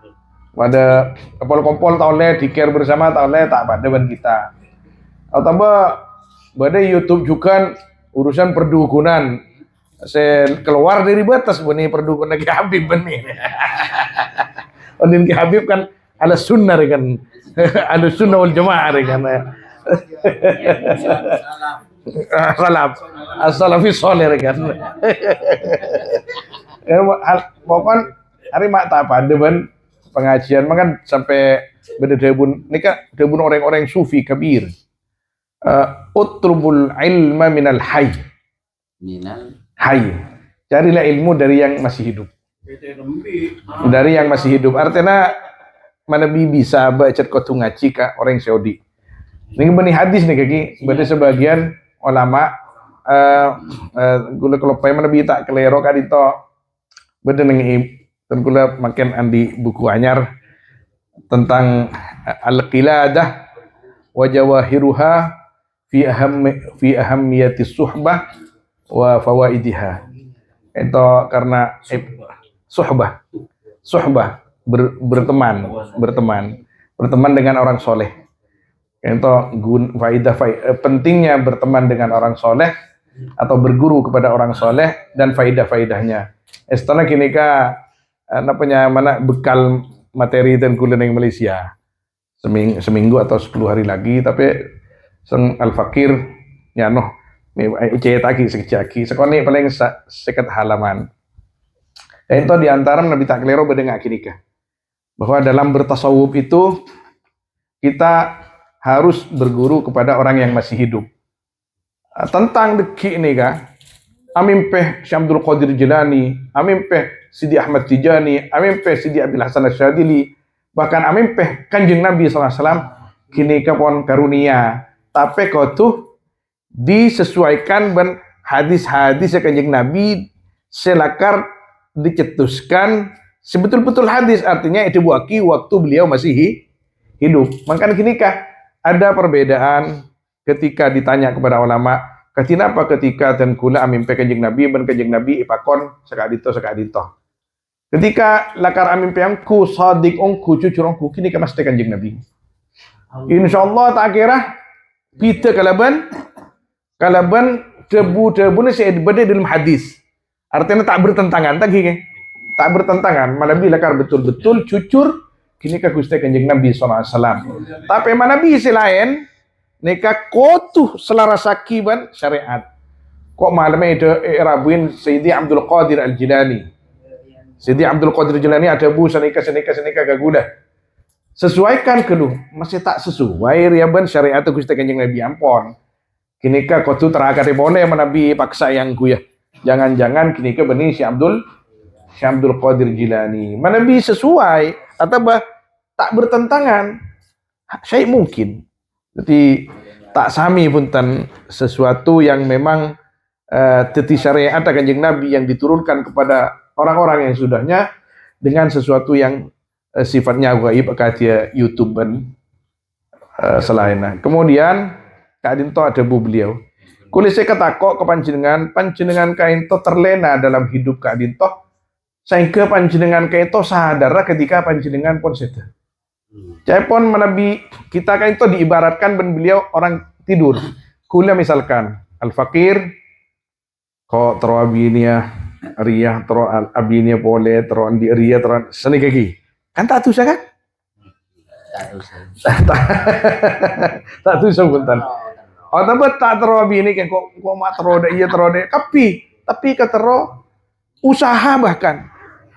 Pada kompol-kompol taule dikir bersama taule tak pada ben kita. Atau pada YouTube juga urusan perdukunan. Saya keluar dari batas benih perdukunan Ki Habib benih. Ondin Ki Habib kan ada sunnah kan. Ada sunnah wal jamaah kan. As-salafi soleh kan. Pokoknya hari mak tak pada ben pengajian makan sampai beda debun nikah debun orang-orang sufi kabir. Utlubul ilma minal hayy. Hayy. Carilah ilmu dari yang masih hidup. Dari yang masih hidup. Artinya mana bisa baca kotu ngaji ka orang Saudi. Ini benih hadis nih kaki, berarti sebagian ulama gula kelopai mana bi tak kelero kadito, berarti nengi dan gula makin andi buku anyar tentang al-qiladah wa jawahiruha fi ahammiyati suhbah wa fawaidiha. Itu karena suhbah berteman dengan orang soleh. Itu pentingnya berteman dengan orang soleh atau berguru kepada orang soleh dan faidah-faidahnya. Istana kini mana bekal materi dan kuliah yang Malaysia seminggu atau 10 hari lagi, tapi al-fakir ya noh cetaki sekecaki sekoni paling sekat halaman. Itu diantara Nabi tak kelero berdengar kini bahwa dalam bertasawuf itu kita harus berguru kepada orang yang masih hidup. Tentang deki ini amin peh Syekh Abdul Qadir Jilani, amin peh Sidi Ahmad Tijani, amin peh Sidi Abil Hasan Asyadili, bahkan amin peh Kanjeng Nabi SAW kini pon karunia. Tapi kau tuh disesuaikan dengan hadis-hadis Kanjeng Nabi selakar dicetuskan sebetul-betul hadis, artinya itu waktu beliau masih hidup. Makanya kini ada perbedaan ketika ditanya kepada ulama, kenapa ketika dan kula amin pe Kanjeng Nabi ben Kanjeng Nabi ipakon sakadito. Ketika lakar amin pe angku sadik ongku cucur ongku kini mesti Kanjeng Nabi. Insyaallah tak kira kita kalaban debu ni saya beda dalam hadis. Artinya tak bertentangan tak bertentangan, malah bila lakar betul-betul cucur kini Gusti Kanjeng Nabi SAW. Tapi mana Nabi lain neka kotuh selarasaki ban syariat. Kok malamnya itu rabuin Sayyidi Abdul Qadir Al-Jilani. Sayyidi Abdul Qadir Al-Jilani ada bu senika gagudah. Sesuaikan keluh, masih tak sesuai ya ban syariat Gusti Kanjeng Nabi ampon. Kini kotuh terakar boleh Nabi paksa yang ku ya. Jangan-jangan kini benih Syekh Abdul Qadir Jilani. Mana Nabi sesuai atau tak bertentangan. Saya mungkin. Jadi tak sami punten sesuatu yang memang teti syariat Kanjeng Nabi yang diturunkan kepada orang-orang yang sudahnya dengan sesuatu yang sifatnya gaib katia YouTube selainnya. Kemudian kadinto ada bu beliau. Kulis saya katakan ke panjenengan kainto terlena dalam hidup kadinto sehingga panjenengan kainto sadar ketika panjenengan pun sedar. Cepon menabi kita kan itu diibaratkan ben beliau orang tidur. Kula misalkan al-fakir ko tero abinia ria tero abinia pole tero andi ria tero seni kaki. Kan tak tuh kan? Tak tuh sebutan. Oh tapi tak tero abini kan kok mak tero iya tero de tapi katero usaha bahkan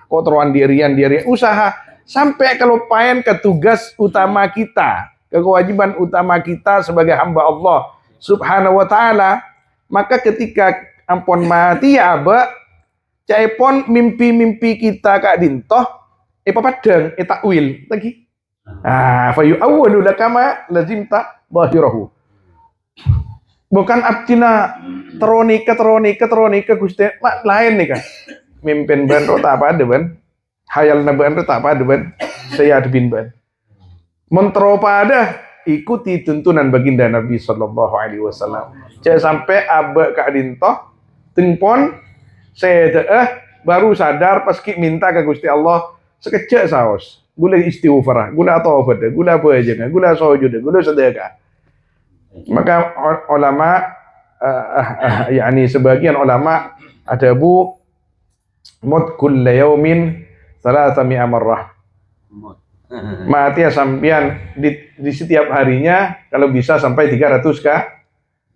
kok tero andi ria usaha. Sampai kalau payen ke tugas utama kita, ke kewajiban utama kita sebagai hamba Allah Subhanahu wa taala, maka ketika ampun mati ya aba, caipon mimpi-mimpi kita kak dintoh, papadeng, takwil lagi. Fa yu'awwalu lakama lazimta bahirahu. Bukan abdina teronika Gusti lain nih kan. Mimpin ban tak apa ada ban. Hayal naban tak apa deban saya bin ban mentro pada ikuti tuntunan baginda Nabi sallallahu alaihi wasallam. Jangan sampai abak kak dintoh tengpon saya baru sadar paski minta ke Gusti Allah sekejap saos gula istighfar gula taubat gula apa aja gula sujud gula sedekah. Maka ulama yakni sebagian ulama ada bu mut kulla yaumin salatami amarrah. Mati sampian di setiap harinya kalau bisa sampai 300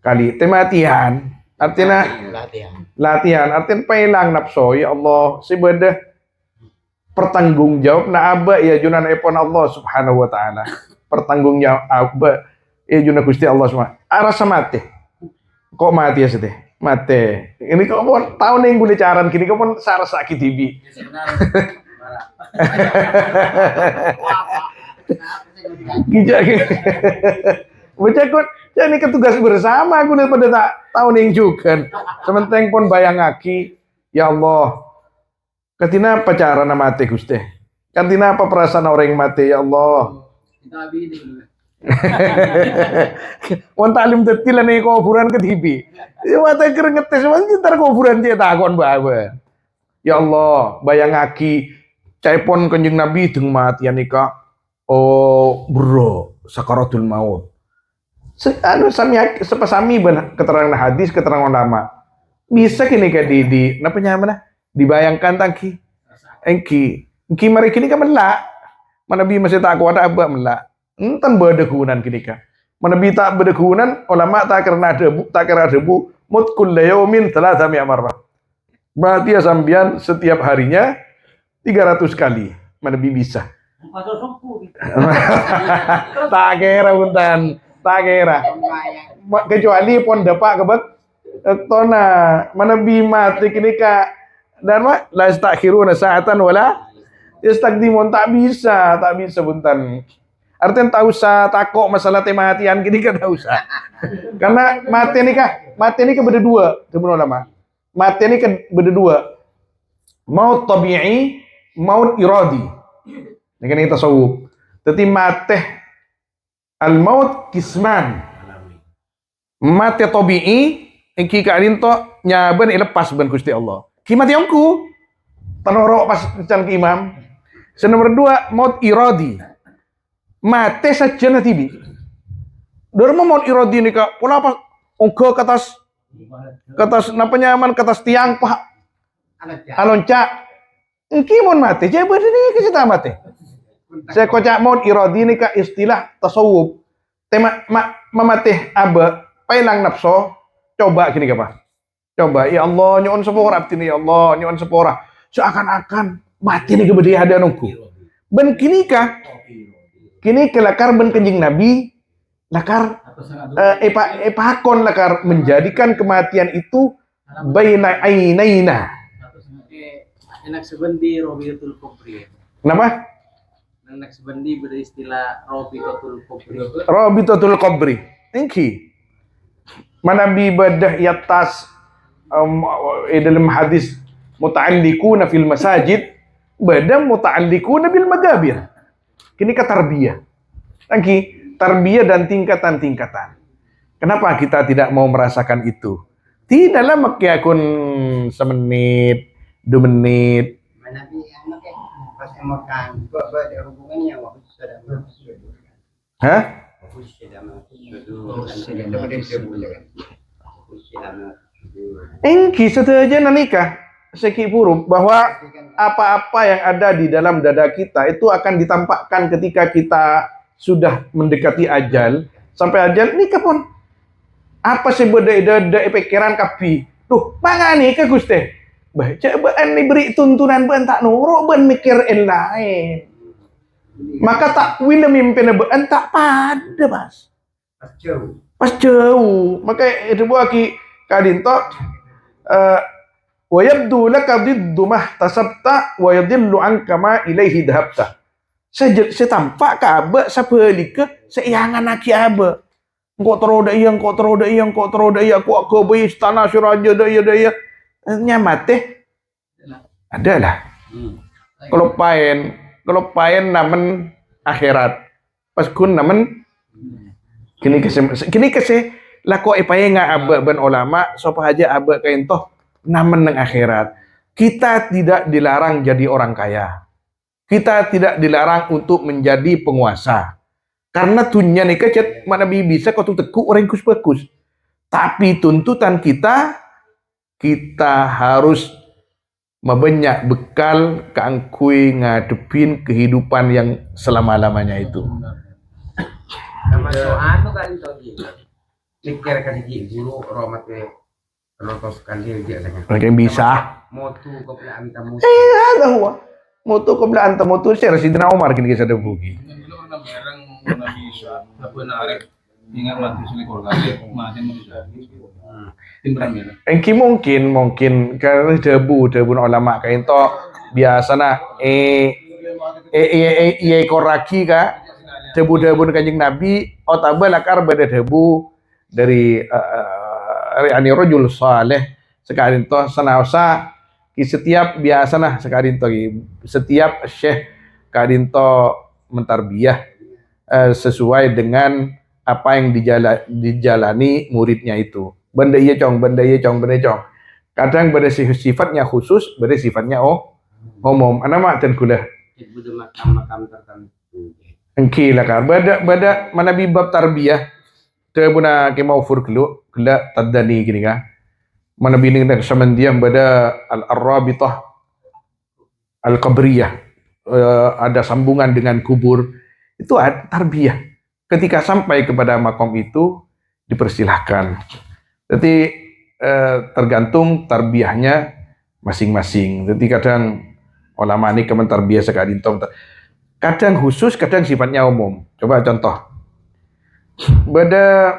kali. Tematian artinya latihan artinya pelang nafsu ya Allah sebedah pertanggung jawab na aba ya junan epon Allah Subhanahu wa taala. Pertanggung jawab aba ya junan Gusti Allah semua. Rasa mati. Kok mati ya sedih? Mati. Ini kok pun tahun yang gue caran kini kok pun sarasa TV. Gijak. Baca kok jadi ketugas bersama aku daripada tak tahun yang juga. Sementeng pun bayang aki, ya Allah. Katina apa cara nama mati Gusti? Katina apa perasaan orang yang mati ya Allah? Wan taklim detil ane kuburan ke TV. Mata kerengetes mas ntar kuburan dia takon bae. Ya Allah, bayangaki caipon Kanjeng Nabi teng matian nika. Oh, bro, sakaratul maut. Sepasami keterangan hadis, keterangan ulama. Bisa kini ka di napa mana? Dibayangkan tangki. Engki mari kini ka melak. Mana bi masih tak kuat apa melak. Entan berdegunan kini ka. Mana bi tak berdegunan, ulama tak kena debu, mut kulla yaumin 300 marrah. Berarti ya sambian setiap harinya 300 kali. Mana bi bisa. Tak kira buntan, tak kira. Kecuali pon dapat kebet tona mana bi mati kini ka dan la yastakhiruna sa'atan wala yastaqdimun, tak bisa buntan. Artinya tak usah takut masalah tematian gini kan tak usah. Karena mati ini kan beda dua, teman ulama. Mati ini kan beda dua. Maut tabi'i, maut iradi. Ini kan kita tasawuf. Jadi mati al-maut kisman. Mati tabi'i, engki kadin to nyaben lepas ben Gusti Allah. Ki mati ongku. Tanorok pas can ke imam. Nomor dua, maut iradi. Mate saja nanti bi. Dorma mau irodi nih kak. Pola apa? Ongko ke atas napa nyaman ke atas tiang pak. Alonca. Engki mon mate. Jadi berdiri ke kita mate. Saya kocak mau irodi nih kak istilah tasawuf. Tema mamate aba pailang nafso. Coba gini apa? Coba ya Allah nyon sepora abtini ya Allah nyon sepora. Seakan-akan mati nih kebedia ada nungku. Ben kini kak. Kini kelakar ben Kanjeng Nabi lakar epakon lakar menjadikan kematian itu baina ainaina. Enak sebendi Robiatul Kubri. Kenapa? Enak sebendi beristilah Robiatul Kubri. Robiatul Kubri. Engki. Mana bi badah yatas dalam hadis muta'alliquna fil masajid badah muta'alliquna bil magabir. Kini ke tarbiyah. Lagi tarbiyah dan tingkatan-tingkatan. Kenapa kita tidak mau merasakan itu? Tidaklah makai akun semenit, 2 menit. Mana bi anak pas makan ada hubungannya waktu sudah. Hah? Engki setuju nikah seki buruk bahwa apa-apa yang ada di dalam dada kita itu akan ditampakkan ketika kita sudah mendekati ajal. Sampai ajal nikah pun apa sih beda pikiran kapi tuh mana nikah Gusti baca ben diberi tuntunan ben tak nurut ben mikir en lain maka takwil mimpin ben tak pada mas pas jauh maka itu buat ki kadinto wa yabdu laka diddu mahtasabta wa yadillu anka ma ilaihi dhahabta. Saya tampak ka aba sapelika seiangan aki aba. Engko teroda iya ku bayi istana suraja daya nyamate adalah kalau paen namen akhirat pas kun namen kini kese lako ipaye nga aba ben ulama sapa aja aba kain toh namen nang akhirat. Kita tidak dilarang jadi orang kaya. Kita tidak dilarang untuk menjadi penguasa. Karena dunia nih kecet mana bisa kau teku orang bagus. Tapi tuntutan kita harus membanyak bekal keangkui ngadepin kehidupan yang selama-lamanya itu. Sama soal kan itu mikir kan guru romat penonton dia dengan. Mungkin bisa. Motu keplaan kamu. Ada huwa. Motu keplaan motu saya Sidina Umar kini kita ada bugi. Ingat mati selekor kali mati Engki mungkin karena debu ulama kain to biasa na koraki ka debu Kanjeng Nabi otabel akar beda debu dari ani rajul saleh sekarang to sanausa setiap biasa nah sekarang to setiap syekh kadin to mentarbiyah sesuai dengan apa yang dijalani muridnya itu. Benda iya cong, benda iya cong, benda iya cong. Kadang benda sifatnya khusus, benda sifatnya umum. Ana mak ten kula. Itu makam-makam tertentu. Engki lah kan. Bada mana bab tarbiyah. Te buna ke mau fur kela tadani gini kan. Mana bini nak samandiam bada al-rabitah al-qabriyah. Ada sambungan dengan kubur. Itu tarbiyah. Ketika sampai kepada makom itu dipersilahkan. Jadi tergantung tarbiyahnya masing-masing. Jadi kadang ulama ini kemen tarbiyah sekali tong. Kadang khusus, kadang sifatnya umum. Coba contoh. Beda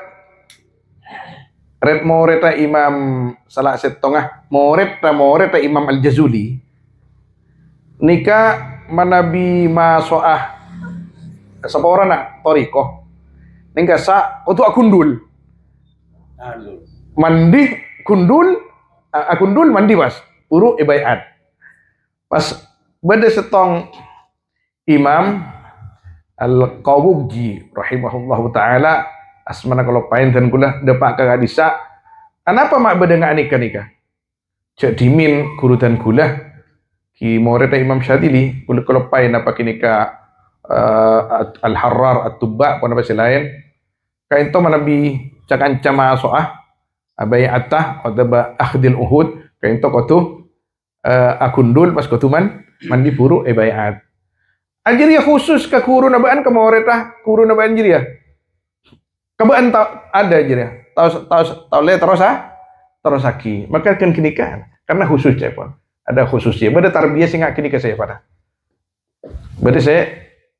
red moreta Imam salah setengah moreta Imam Al-Jazuli. Nika manabi masoah sapa orang nak toriko. Nika sa untuk akundul. Mandi kundul, akundul mandi pas. Uruk ibaiat. Pas beda setong Imam Al-Qawuji rahimahullahu taala asmana kalau pain dan kula depak kagak bisa. Kenapa mak bedenga nikah? Cek dimin guru dan kula ki murid Imam Syadili kula kalau pain apa kini ka Al-Harrar At-Tubba pun apa lain. Kain to manabi cakan cama soah abai atah atau akhdil uhud kain to kotu akundul pas kotuman mandi puru bayat. Anjir ya khusus ke kuru nabaan ke mawareta kuru nabaan anjir ya. Kebaan ada anjir ya. Tahu le terus aki. Maka kan kini kan karena khusus cepon. Ada khususnya. Beda tarbiyah sih nggak kini ke saya pada. Beda saya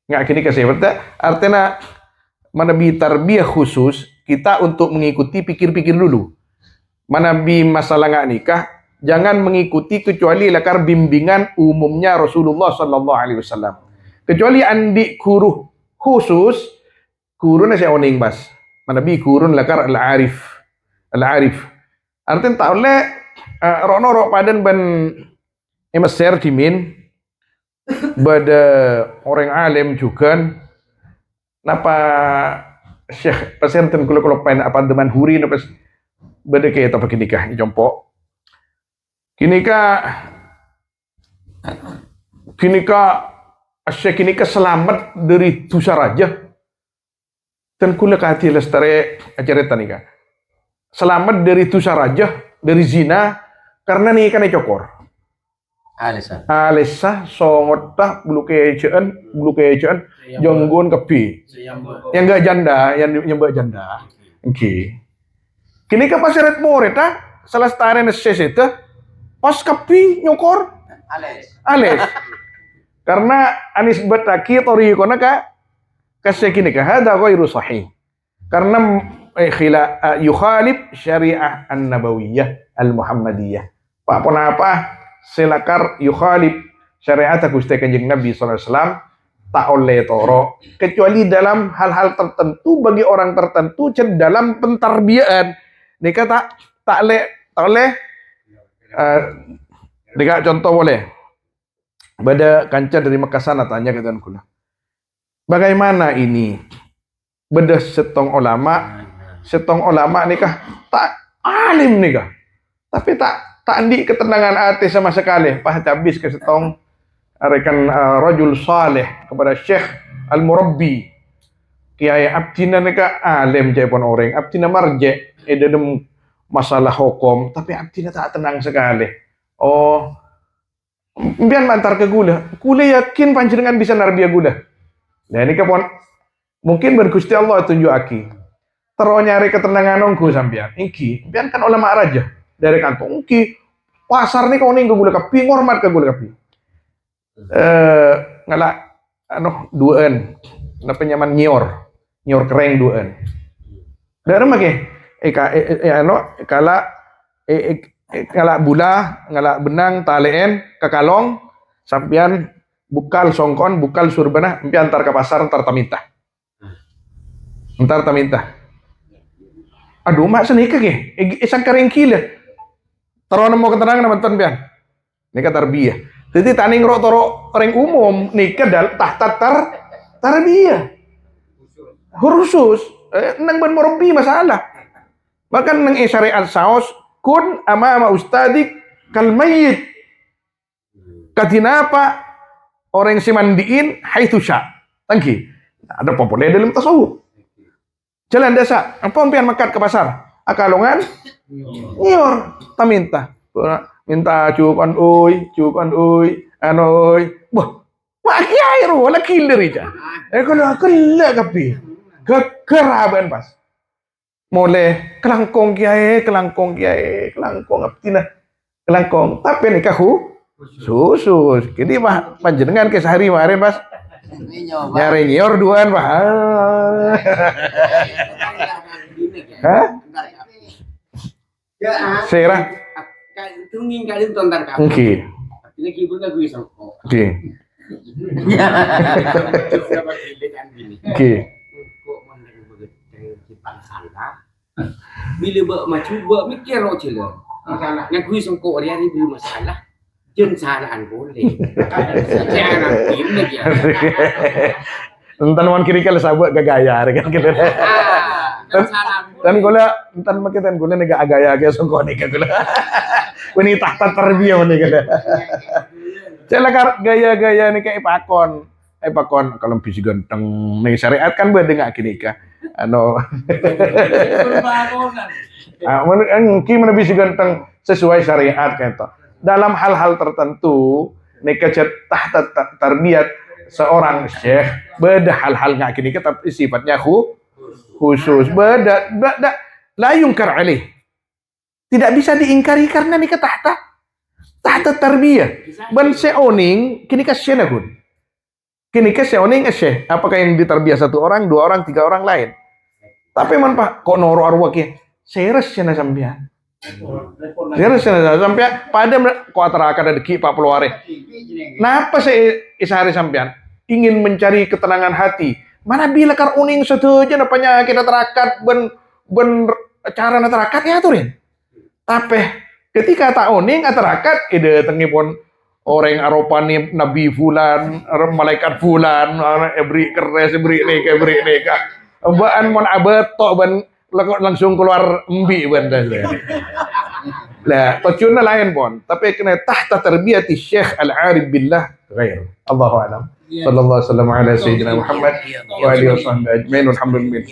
nggak kini ke saya pada. Artinya mana bi tarbiyah khusus kita untuk mengikuti pikir-pikir dulu. Mana bi masalah nggak nikah jangan mengikuti kecuali lakar bimbingan umumnya Rasulullah Sallallahu Alaihi Wasallam. Kecuali andi guru khusus, guru nasi oning bas. Manabi guru lakar al-arif. Artinya tak oleh rono padan ban emeser dimin, bada orang alim juga. Napa Syekh presenten kalau pain apa teman huri napa bada kayak apa nikah jompo. Kinika Syekh ini selamat dari dosa raja dan kula kahati lestari ajareta nika selamat dari dosa raja dari zina karena nih kan cokor alisa songotah bulu kecen jonggon kepi yang enggak janda yang mbak janda kini ka paseret moreta salah stare nesesita pas kepi nyokor ales karena anis bataki torikona ka kasyakini ka hada ghairu sahih karena yukhalif syariah an-nabawiyah al-muhammadiyah pak pun apa selakar yukhalif syariat Gusti Kanjeng Nabi sallallahu alaihi wasallam tak oleh toro kecuali dalam hal-hal tertentu bagi orang tertentu dalam pentarbiaan nika tak oleh nika contoh boleh. Bada kanca dari Mekah sana tanya ke tuan kula. Bagaimana ini? Beda setong ulama nikah tak alim nikah. Tapi tak andi ketenangan hati sama sekali. Pas habis ke setong rekan rajul saleh kepada Syekh Al-Murabbi. Kiai abdina nikah alim jaipon orang. Abdina marje dalam masalah hukum, tapi abdina tak tenang sekali. Oh, biar mantar ke gula yakin panjenengan bisa narbia gula. Nah ini kapon mungkin bergusti Allah tunjuk aki. Terus nyari ketenangan nongku sampean. Iki, biar kan ulama raja dari kantong. Iki pasar nih kau nih ke gula kapi, ngormat ke gula kapi. Ngalak duaan, napa nyaman nyor kereng duaan. Dari mana ngalak bula, ngalak benang, taleen, kakalong, sampian bukal songkon, bukal surbana, sampian antar ke pasar, antar taminta. Aduh, mak senikah ke? Isang kering kila. Taruhan mau ketenangan nama tuan pian. Nikah tarbiyah. Jadi taning rok toro orang umum nikah tahta tarbiyah. Khusus. nang ban morobi masalah. Bahkan nang syariat saos kun ama ustadik kal mayyit. Katinapa orang si mandiin haitsu sya. Tangki. Ada populer dalam tasawuf. Jalan desa, apa pian makat ke pasar? Akalongan nyor taminta. Minta cukan uy, anoy. Wah, kiai ro wala killer ija. Kalau kella kapi. Kekeraban pas. Mole kelangkong kiai, kelangkong aptina. Kelangkong. Tapi nikah susus. Jadi mah panjenengan ke sehari kemarin pas. Nyari nyor duaan pak. Hah? Serah. Tunging kalian tonton kamu. Oke. Ini kibur nggak gue sangko. Oke. Oke. Kok mandang begitu ciptaan salah. Bila bak macam bak mikir roh cila. Yang gue sangko dia ni belum masalah. Jen salaan boleh. Jangan tim lagi. Entan wan kiri kala sabuk gagaya kan kita. Dan gula entan makitan gula nega agaya ke songko ni gula. Wani tahta terbiya wani gula. Celakar gaya-gaya ni kayak pakon. Pakon kalau bisi ganteng nih syariat kan beda nggak kini kah? Ano. Mungkin mana bisi ganteng sesuai syariat kata. Dalam hal-hal tertentu nika tahta tarbiyat seorang syekh beda hal-hal nggak kini tapi sifatnya khusus beda la yungkar alaih, tidak bisa diingkari karena nika tahta tarbiyat ban seoning kini kasih nagun kini kasih seoning syekh apakah yang ditarbiyat satu orang, dua orang, tiga orang lain tapi man pak kok noro arwah ke seres cina sambian seres cina sambian pada kok atarakan ada ki pak peluare napa saya isahari sambian ingin mencari ketenangan hati mana bila kar uning setuju napanya kita terakat ben cara terakat ya turin tapi ketika tak uning atarakat ide tengipun orang aropani nabi fulan malaikat fulan ebri keres ebri neka baan mon abeto ban langsung keluar embi benda lah tujuannya lain pun tapi kena tahta tarbiyati Syekh Al-Arif Billah ghair Allahu a'lam sallallahu alaihi wasallam ala sayyidina Muhammad wa alihi wasahbihi ajmain alhamdulillah.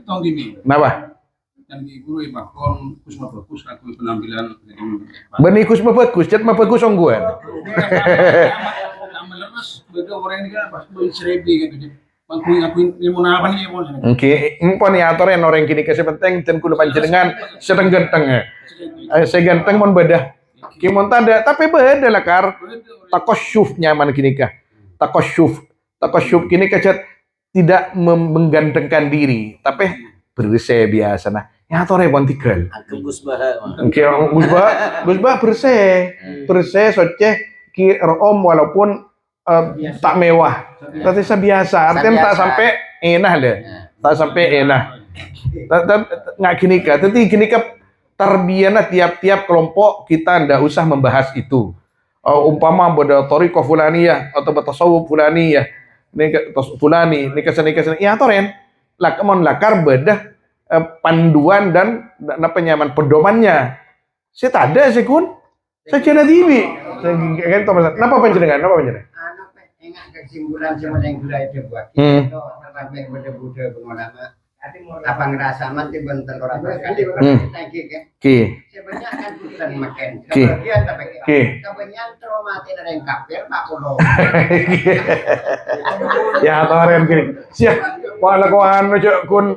Tong gini, Napa? yang di guru ibakon kusma bagus aku penampilan Beni kusma bagus, cat mah bagus ongguan. Melepas beda orang ini kan pas beli serebi gitu. Ngakuin ilmu apa nih ilmu. Oke, empon ya ator yang orang kini kasih penting dan kudu panjenengan sedang ganteng. Saya ganteng mon bedah. Ki mon tada tapi beda lah kar. Takosyuf nyaman kini kah. Takosyuf kini kacat tidak menggantengkan diri, tapi bersih biasa nah. Ya ator pon tikel. Oke, Gusbah bersih soceh ki om walaupun tak mewah, tapi biasa. Artinya tak sampai enah deh, tak sampai enah. Nggak gini kah? Tapi gini kah? Tarbiyana tiap-tiap kelompok kita ndak usah membahas itu. Umpama pada thariqah fulaniyah atau bertasawuf fulaniyah, fulani, nikah ya toren. Lakmon lakar bedah panduan dan penyaman pedomannya. Saya tak ada sekun. Saya cina TV. Saya kan napa panjenengan? Ingat kesimpulan semua yang sudah itu buat itu sampai beda-beda pengalaman apa ngerasa mati bentar orang berkali thank kan sebenarnya kan bukan makan kemudian tapi kebanyakan trauma ada yang kafir Pak Polo ya toren gini siap wala ko ano kun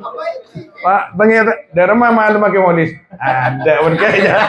Pak tengah dari mana malu pakai modis ada berkaya